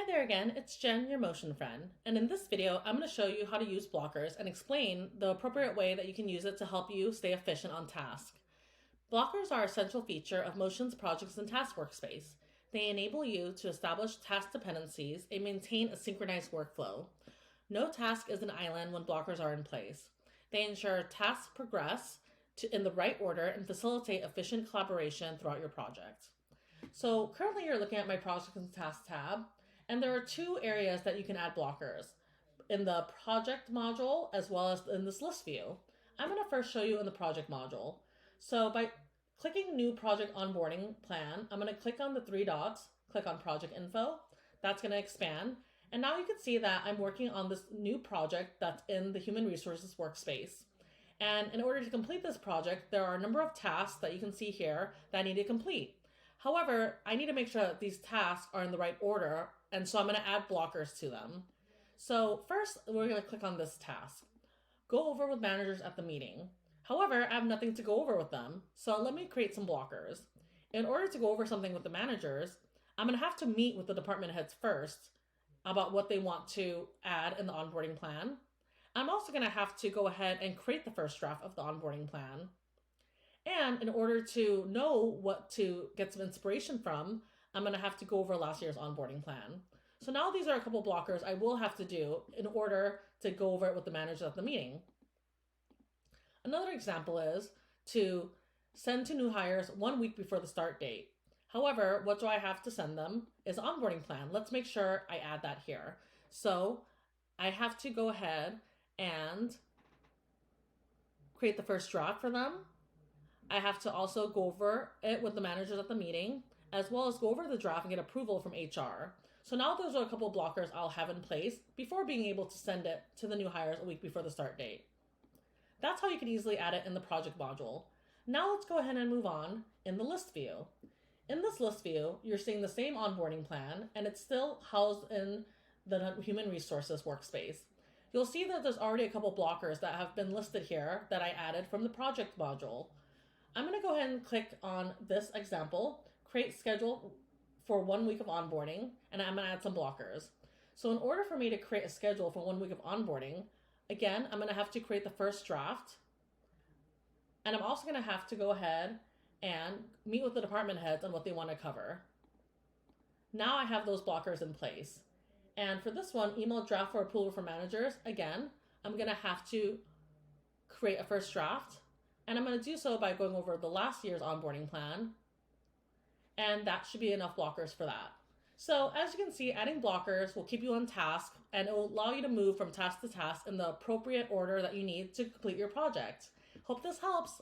there again, it's Jen, your motion friend, and in this video I'm going to show you how to use blockers and explain the appropriate way that you can use it to help you stay efficient on task. Blockers are an essential feature of Motion's projects and task workspace. They enable you to establish task dependencies and maintain a synchronized workflow. No task is an island when blockers are in place. They ensure tasks progress in the right order and facilitate efficient collaboration throughout your project. So currently you're looking at my project and task tab, and there are two areas that you can add blockers in the project module as well as in this list view. I'm going to first show you in the project module. So by clicking new project onboarding plan, I'm going to click on the three dots, click on project info. That's going to expand. And now you can see that I'm working on this new project that's in the human resources workspace. And in order to complete this project, there are a number of tasks that you can see here that I need to complete. However, I need to make sure that these tasks are in the right order, and so I'm going to add blockers to them. So first, we're going to click on this task. Go over with managers at the meeting. However, I have nothing to go over with them, so let me create some blockers. In order to go over something with the managers, I'm going to have to meet with the department heads first about what they want to add in the onboarding plan. I'm also going to have to go ahead and create the first draft of the onboarding plan. And in order to know what to get some inspiration from, I'm going to have to go over last year's onboarding plan. So now these are a couple blockers I will have to do in order to go over it with the managers at the meeting. Another example is to send to new hires 1 week before the start date. However, what do I have to send them is onboarding plan. Let's make sure I add that here. So I have to go ahead and create the first draft for them. I have to also go over it with the managers at the meeting, as well as go over the draft and get approval from HR. So now those are a couple blockers I'll have in place before being able to send it to the new hires a week before the start date. That's how you can easily add it in the project module. Now let's go ahead and move on in the list view. In this list view, you're seeing the same onboarding plan, and it's still housed in the human resources workspace. You'll see that there's already a couple blockers that have been listed here that I added from the project module. I'm going to go ahead and click on this example, create schedule for 1 week of onboarding, and I'm going to add some blockers. So in order for me to create a schedule for 1 week of onboarding, again, I'm going to have to create the first draft, and I'm also going to have to go ahead and meet with the department heads on what they want to cover. Now I have those blockers in place. And for this one, email draft for approval for managers, again, I'm going to have to create a first draft. And I'm going to do so by going over the last year's onboarding plan. And that should be enough blockers for that. So as you can see, adding blockers will keep you on task, and it will allow you to move from task to task in the appropriate order that you need to complete your project. Hope this helps.